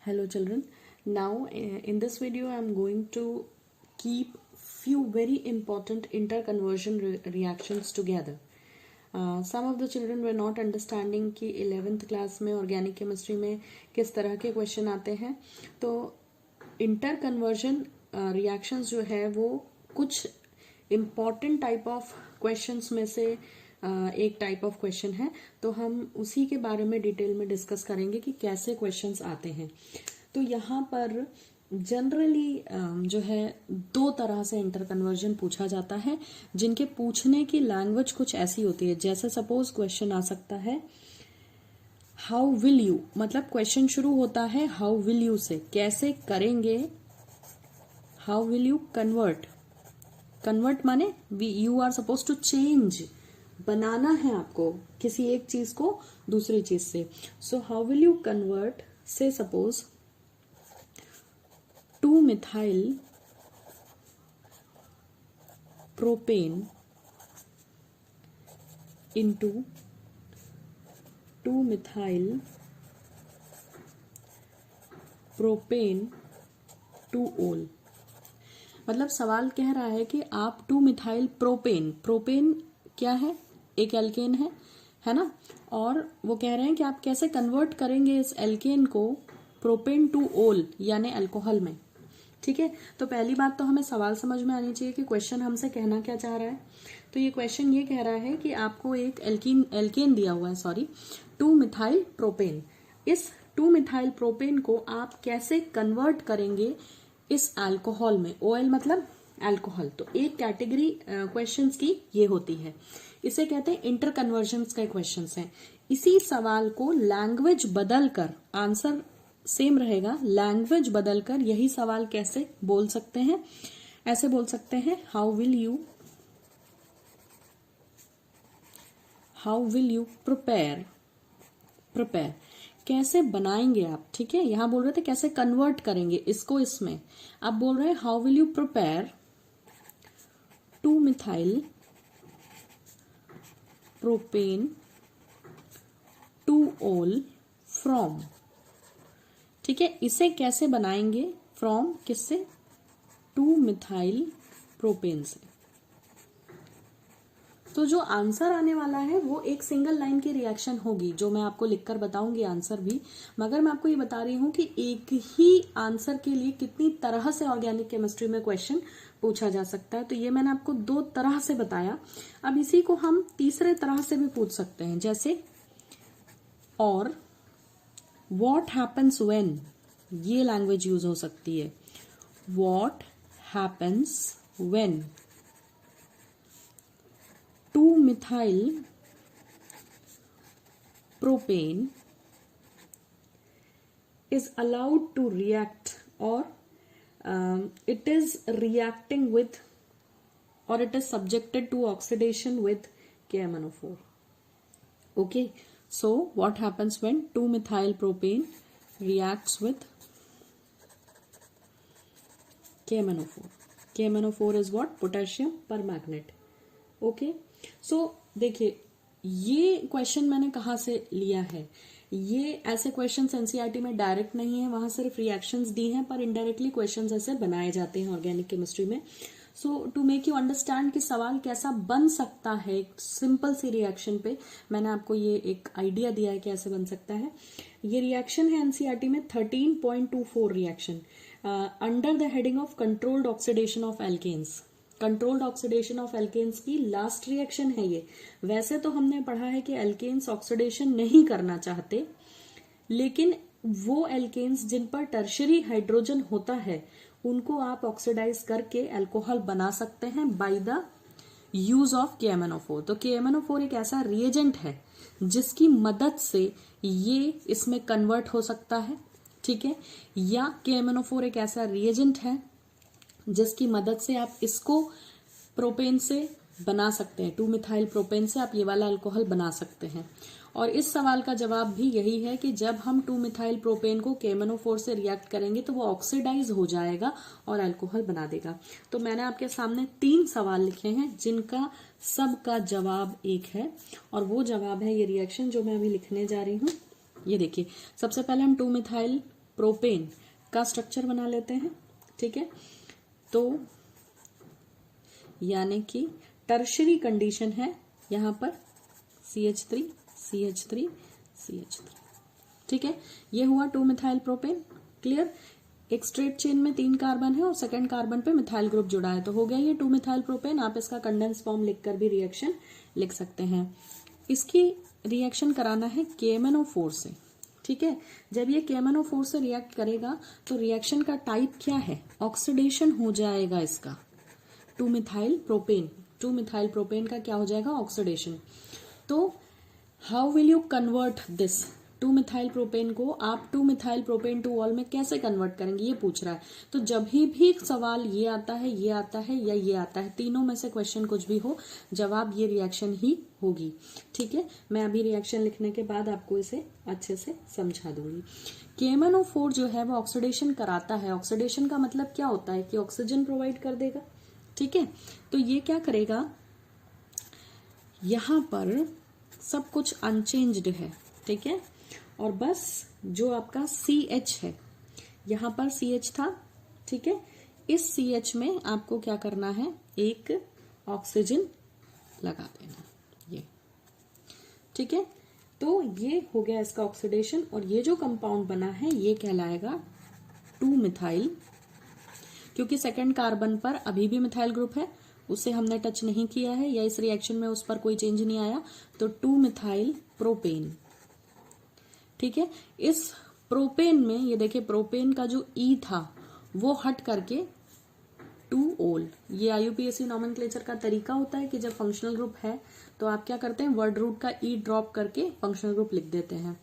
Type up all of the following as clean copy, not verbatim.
Hello children. Now in this video I am going to keep few very important interconversion reactions together. Some of the children were not understanding कि 11th class में organic chemistry में किस तरह के question आते हैं. तो interconversion reactions जो है वो कुछ इम्पॉर्टेंट टाइप ऑफ क्वेश्चंस में से एक टाइप ऑफ क्वेश्चन है. तो हम उसी के बारे में डिटेल में डिस्कस करेंगे कि कैसे क्वेश्चंस आते हैं. तो यहाँ पर जनरली जो है दो तरह से इंटरकन्वर्जन पूछा जाता है, जिनके पूछने की लैंग्वेज कुछ ऐसी होती है. जैसे सपोज क्वेश्चन आ सकता है हाउ विल यू, मतलब क्वेश्चन शुरू होता है हाउ विल यू से, कैसे करेंगे, how will you convert. Convert माने you are suppose to change, बनाना है आपको किसी एक चीज को दूसरी चीज से. So how will you convert say suppose 2-methyl propane into 2-methyl propane 2-ol. मतलब सवाल कह रहा है कि आप 2-methyl प्रोपेन, प्रोपेन क्या है, एक एल्केन है ना, और वो कह रहे हैं कि आप कैसे कन्वर्ट करेंगे इस एल्केन को प्रोपेन टू ओल यानी अल्कोहल में. ठीक है, तो पहली बात तो हमें सवाल समझ में आनी चाहिए कि क्वेश्चन हमसे कहना क्या चाह रहा है. तो ये क्वेश्चन ये कह रहा है कि आपको एक एल्केन दिया हुआ है, सॉरी 2-methyl प्रोपेन. इस 2-methyl प्रोपेन को आप कैसे कन्वर्ट करेंगे इस अल्कोहल में. ओएल मतलब अल्कोहल. तो एक कैटेगरी क्वेश्चंस की ये होती है, इसे कहते हैं इंटर कन्वर्जन्स के क्वेश्चंस हैं. इसी सवाल को लैंग्वेज बदलकर, आंसर सेम रहेगा, लैंग्वेज बदलकर यही सवाल कैसे बोल सकते हैं, ऐसे बोल सकते हैं हाउ विल यू प्रिपेयर. कैसे बनाएंगे आप. ठीक है, यहां बोल रहे थे कैसे कन्वर्ट करेंगे इसको इसमें, आप बोल रहे हैं how will you prepare 2-methyl propane 2-ol from. ठीक है, इसे कैसे बनाएंगे फ्रॉम, किससे, 2-methyl प्रोपेन से. तो जो आंसर आने वाला है वो एक सिंगल लाइन की रिएक्शन होगी, जो मैं आपको लिखकर बताऊंगी आंसर भी. मगर मैं आपको ये बता रही हूं कि एक ही आंसर के लिए कितनी तरह से ऑर्गेनिक केमिस्ट्री में क्वेश्चन पूछा जा सकता है. तो ये मैंने आपको दो तरह से बताया. अब इसी को हम तीसरे तरह से भी पूछ सकते हैं, जैसे और वॉट हैपन्स वेन, ये लैंग्वेज यूज हो सकती है. What happens when 2-methyl propane is allowed to react, or it is reacting with, or it is subjected to oxidation with KMnO4. Okay, so what happens when 2-methyl propane reacts with KMnO4? KMnO4 is what? Potassium permanganate. Okay, so देखिए ये question मैंने कहाँ से लिया है. ये ऐसे questions NCERT में डायरेक्ट नहीं है, वहां सिर्फ रिएक्शंस दी हैं, पर इनडायरेक्टली क्वेश्चंस ऐसे बनाए जाते हैं ऑर्गेनिक केमिस्ट्री में. सो टू मेक यू अंडरस्टैंड कि सवाल कैसा बन सकता है सिंपल सी रिएक्शन पे, मैंने आपको ये एक आइडिया दिया है कैसे बन सकता है. ये रिएक्शन है एनसीईआरटी में 13.24 reaction under the heading of controlled oxidation of alkenes. Controlled oxidation of alkenes की लास्ट रिएक्शन है ये. वैसे तो हमने पढ़ा है कि एल्केन्स ऑक्सीडेशन नहीं करना चाहते, लेकिन वो एल्केन्स जिन पर टर्शरी हाइड्रोजन होता है उनको आप ऑक्सीडाइज करके अल्कोहल बना सकते हैं by the use of KMnO4. तो KMnO4 एक ऐसा रिएजेंट है जिसकी मदद से ये इसमें कन्वर्ट हो सकता है. ठीक है, या KMnO4 एक ऐसा रिएजेंट है जिसकी मदद से आप इसको प्रोपेन से बना सकते हैं, 2-methyl प्रोपेन से आप ये वाला अल्कोहल बना सकते हैं. और इस सवाल का जवाब भी यही है कि जब हम 2-methyl प्रोपेन को KMnO4 से रिएक्ट करेंगे तो वो ऑक्सीडाइज हो जाएगा और अल्कोहल बना देगा. तो मैंने आपके सामने 3 सवाल लिखे हैं जिनका सबका जवाब एक है, और वो जवाब है ये रिएक्शन जो मैं अभी लिखने जा रही हूँ. ये देखिए, सबसे पहले हम 2-methyl प्रोपेन का स्ट्रक्चर बना लेते हैं। ठीक है, तो यानी कि टर्शरी कंडीशन है यहां पर CH3 CH3 CH3। ठीक है, ये हुआ 2-मिथाइल प्रोपेन। क्लियर, एक स्ट्रेट चेन में 3 कार्बन है और सेकंड कार्बन पे मिथाइल ग्रुप जुड़ा है, तो हो गया ये 2-मिथाइल प्रोपेन। आप इसका कंडेंस फॉर्म लिखकर भी रिएक्शन लिख सकते हैं। इसकी रिएक्शन कराना है KMnO4 से। ठीक है, जब ये KMnO4 से रिएक्ट करेगा तो रिएक्शन का टाइप क्या है, ऑक्सीडेशन हो जाएगा इसका 2-मिथाइल प्रोपेन। 2-मिथाइल प्रोपेन का क्या हो जाएगा, ऑक्सीडेशन। तो how will you convert this two methyl propane को आप 2-मिथाइल प्रोपेन टू ऑल में कैसे कन्वर्ट करेंगे, ये पूछ रहा है। तो जब भी सवाल ये आता है, ये आता है या ये आता है, तीनों में से क्वेश्चन कुछ भी हो, जवाब ये रिएक्शन ही होगी। ठीक है, मैं अभी रिएक्शन लिखने के बाद आपको इसे अच्छे से समझा दूंगी। KMnO4 जो है वो ऑक्सीडेशन कराता है। ऑक्सीडेशन का मतलब क्या होता है कि ऑक्सीजन प्रोवाइड कर देगा। ठीक है, तो ये क्या करेगा, यहां पर सब कुछ अनचेंज्ड है। ठीक है, और बस जो आपका CH है, यहां पर CH था। ठीक है, इस CH में आपको क्या करना है, एक ऑक्सीजन लगा देना ये। ठीक है, तो ये हो गया इसका ऑक्सीडेशन, और ये जो कंपाउंड बना है ये कहलाएगा 2-मिथाइल, क्योंकि सेकंड कार्बन पर अभी भी मिथाइल ग्रुप है, उसे हमने टच नहीं किया है या इस रिएक्शन में उस पर कोई चेंज नहीं आया, तो 2-मिथाइल प्रोपेन। ठीक है, इस प्रोपेन में ये देखिए, प्रोपेन का जो E था वो हट करके 2-ओल। ये IUPAC नॉमेनक्लेचर का तरीका होता है कि जब फंक्शनल ग्रुप है तो आप क्या करते हैं, वर्ड रूट का E ड्रॉप करके फंक्शनल ग्रुप लिख देते हैं।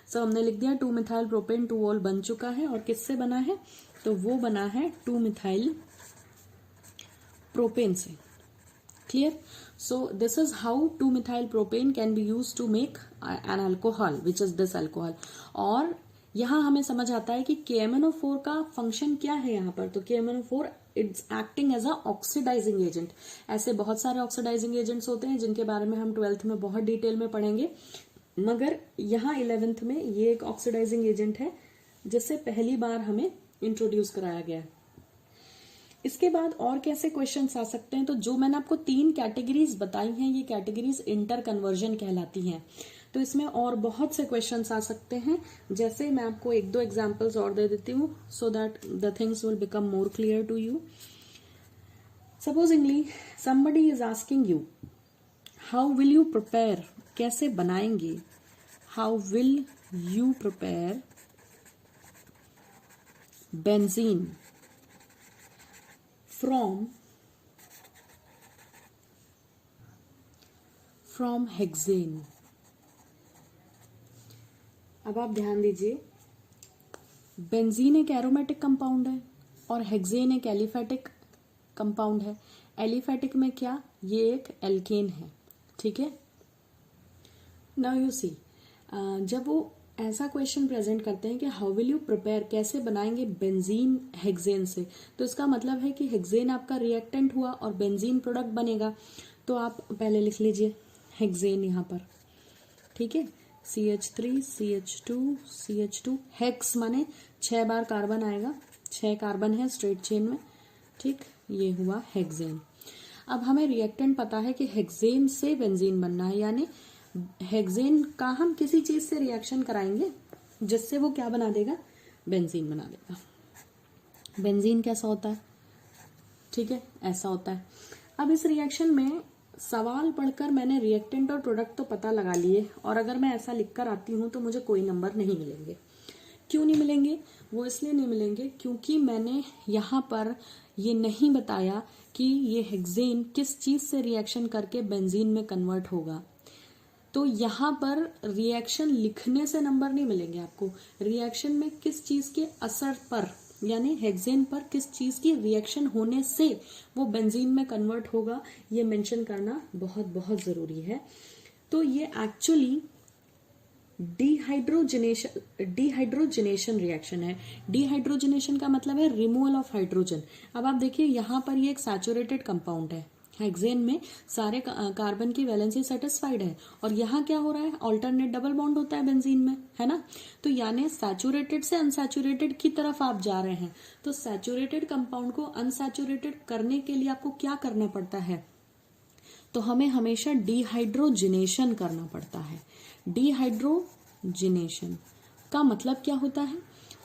सो हमने लिख दिया 2-मिथाइल प्रोपेन 2-ओल बन चुका है, और किससे बना है, तो वो बना है 2-मिथाइल प्रोपेन से। Clear, so this is how 2-methyl propane can be used to make an alcohol which is this alcohol। और यहां हमें समझ आता है कि KMnO4 का फंक्शन क्या है यहाँ पर, तो KMnO4 it's acting as a oxidizing agent. ऐसे बहुत सारे ऑक्सीडाइजिंग एजेंट्स होते हैं जिनके बारे में हम 12th में बहुत डिटेल में पढ़ेंगे, मगर यहाँ 11th में ये एक ऑक्सीडाइजिंग एजेंट है जिससे पहली बार हमें इंट्रोड्यूस कराया गया है। इसके बाद और कैसे क्वेश्चंस आ सकते हैं, तो जो मैंने आपको 3 कैटेगरीज बताई हैं, ये कैटेगरीज इंटर कन्वर्जन कहलाती हैं। तो इसमें और बहुत से क्वेश्चंस आ सकते हैं, जैसे मैं आपको 1-2 एग्जांपल्स और दे देती हूँ so that the things will become more clear to you. Supposingly somebody is asking you how will you prepare, कैसे बनाएंगे, how will you prepare benzene from hexane. अब आप ध्यान दीजिए, बेंजीन एक एरोमेटिक कंपाउंड है और हेक्सेन एक एलिफेटिक कंपाउंड है। एलिफेटिक में क्या, ये एक एल्केन है। ठीक है, नाउ यू सी, जब वो ऐसा क्वेश्चन प्रेजेंट करते हैं कि हाउ विल यू प्रिपेयर, कैसे बनाएंगे बेंजीन हेक्सेन से, तो इसका मतलब है कि हेक्सेन आपका रिएक्टेंट हुआ और बेंजीन प्रोडक्ट बनेगा। तो आप पहले लिख लीजिए हेक्सेन यहाँ पर। ठीक है, CH3 CH2 CH2, हेक्स माने 6 बार कार्बन आएगा, 6 कार्बन है स्ट्रेट चेन में। ठीक, ये हुआ हेक्सेन। अब हमें रिएक्टेंट पता है कि हेक्सेन से बेंजीन बनना है, यानी हेक्सेन का हम किसी चीज से रिएक्शन कराएंगे जिससे वो क्या बना देगा, बेंजीन बना देगा। बेंजीन कैसा होता है, ठीक है, ऐसा होता है। अब इस रिएक्शन में सवाल पढ़कर मैंने रिएक्टेंट और प्रोडक्ट तो पता लगा लिए, और अगर मैं ऐसा लिखकर आती हूं तो मुझे कोई नंबर नहीं मिलेंगे। क्यों नहीं मिलेंगे, वो इसलिए नहीं मिलेंगे क्योंकि मैंने यहाँ पर ये नहीं बताया कि ये हेक्सेन किस चीज से रिएक्शन करके बेंजीन में कन्वर्ट होगा। तो यहाँ पर रिएक्शन लिखने से नंबर नहीं मिलेंगे आपको, रिएक्शन में किस चीज के असर पर, यानी हेक्सेन पर किस चीज की रिएक्शन होने से वो बेंजीन में कन्वर्ट होगा, ये मेंशन करना बहुत बहुत जरूरी है। तो ये एक्चुअली डिहाइड्रोजनेशन रिएक्शन है। डिहाइड्रोजनेशन का मतलब है रिमूवल ऑफ हाइड्रोजन। अब आप देखिए यहाँ पर ये एक सैचुरेटेड कंपाउंड है, हेक्सेन में सारे कार्बन की वैलेंसी सेटिस्फाइड है, और यहाँ क्या हो रहा है, ऑल्टरनेट डबल बॉन्ड होता है बेंजीन में, है ना। तो यानी सैचुरेटेड से अनसैचुरेटेड की तरफ आप जा रहे हैं। तो सैचुरेटेड कंपाउंड को अनसैचुरेटेड करने के लिए आपको क्या करना पड़ता है, तो हमें हमेशा डिहाइड्रोजिनेशन करना पड़ता है। डिहाइड्रोजिनेशन का मतलब क्या होता है,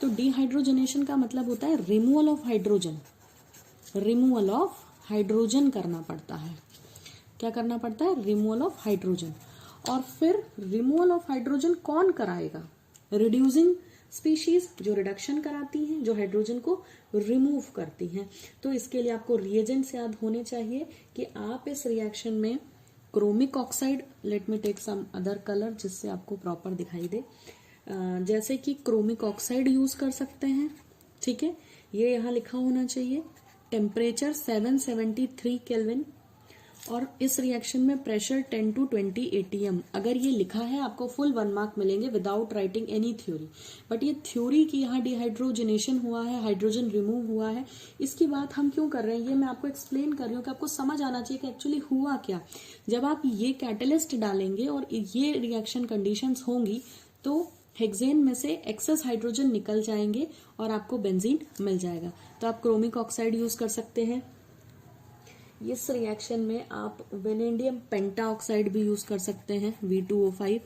तो डिहाइड्रोजिनेशन का मतलब होता है removal of hydrogen. Removal of hydrogen करना पड़ता है। क्या करना पड़ता है, रिमूवल ऑफ हाइड्रोजन। और फिर रिमूवल ऑफ हाइड्रोजन कौन कराएगा, रिड्यूसिंग स्पीशीज जो रिडक्शन कराती हैं, जो हाइड्रोजन को रिमूव करती हैं। तो इसके लिए आपको रिएजेंट्स याद होने चाहिए कि आप इस रिएक्शन में chromic oxide, let me take some other colour जिससे आपको प्रॉपर दिखाई दे, जैसे कि क्रोमिक ऑक्साइड यूज कर सकते हैं, ठीक है। ये यहाँ लिखा होना चाहिए, टेम्परेचर 773 केल्विन, और इस रिएक्शन में प्रेशर 10 to 20 atm। अगर ये लिखा है आपको फुल 1 मार्क मिलेंगे without writing any theory. But ये थ्योरी की यहाँ डिहाइड्रोजनेशन हुआ है, हाइड्रोजन रिमूव हुआ है, इसकी बात हम क्यों कर रहे हैं, ये मैं आपको एक्सप्लेन कर रही हूँ कि आपको समझ आना चाहिए कि एक्चुअली हुआ क्या। जब आप ये कैटलिस्ट डालेंगे और ये रिएक्शन कंडीशंस होंगी तो हेक्सेन में से एक्सेस हाइड्रोजन निकल जाएंगे और आपको बेंजीन मिल जाएगा। तो आप क्रोमिक ऑक्साइड यूज कर सकते हैं। इस रिएक्शन में आप वेनेडियम पेंटाऑक्साइड भी यूज कर सकते हैं V2O5,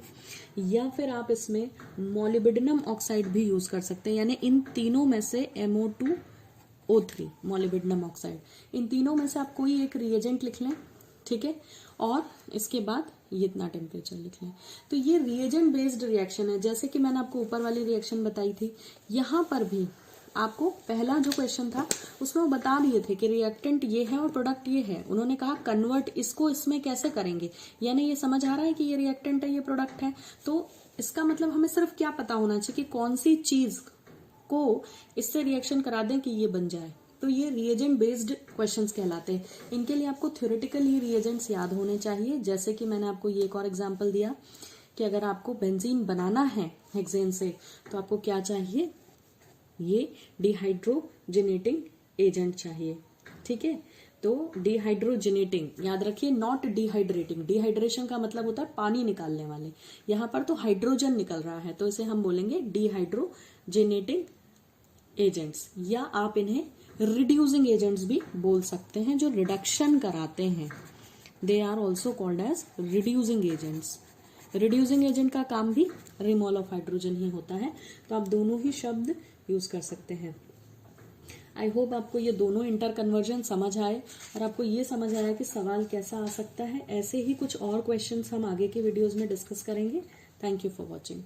या फिर आप इसमें मोलिब्डेनम ऑक्साइड भी यूज कर सकते हैं। यानी इन तीनों में से MO2O3 मोलिब्डेनम ऑक्साइड, इन तीनों में से आप कोई एक रिएजेंट लिख लें, ठीक है, और इसके बाद ये इतना टेम्परेचर लिख लें। तो ये रिएजेंट बेस्ड रिएक्शन है। जैसे कि मैंने आपको ऊपर वाली रिएक्शन बताई थी, यहाँ पर भी आपको पहला जो क्वेश्चन था उसमें वो बता दिए थे कि रिएक्टेंट ये है और प्रोडक्ट ये है। उन्होंने कहा कन्वर्ट इसको इसमें कैसे करेंगे, यानी ये समझ आ रहा है कि ये रिएक्टेंट है, ये प्रोडक्ट है। तो इसका मतलब हमें सिर्फ क्या पता होना चाहिए कि कौन सी चीज को इससे रिएक्शन करा दें कि ये बन जाए। तो ये रिएजेंट बेस्ड क्वेश्चंस कहलाते हैं। इनके लिए आपको थ्योरेटिकली रिएजेंट्स याद होने चाहिए। जैसे कि मैंने आपको ये एक और एग्जाम्पल दिया कि अगर आपको बेंजीन बनाना है हेक्सेन से तो आपको क्या चाहिए, ये डिहाइड्रोजिनेटिंग एजेंट चाहिए, ठीक है। तो डिहाइड्रोजिनेटिंग याद रखिए, नॉट डिहाइड्रेटिंग। डिहाइड्रेशन का मतलब होता है पानी निकालने वाले, यहाँ पर तो हाइड्रोजन निकल रहा है, तो इसे हम बोलेंगे डिहाइड्रोजिनेटिंग एजेंट्स, या आप इन्हें रिड्यूसिंग एजेंट्स भी बोल सकते हैं, जो रिडक्शन कराते हैं। They are also called as reducing agents. Reducing agent का काम भी रिमूवल ऑफ हाइड्रोजन ही होता है। तो आप दोनों ही शब्द यूज कर सकते हैं। आई होप आपको ये दोनों इंटर कन्वर्जन समझ आए और आपको ये समझ आया कि सवाल कैसा आ सकता है। ऐसे ही कुछ और क्वेश्चंस हम आगे के वीडियोस में डिस्कस करेंगे। Thank you for watching.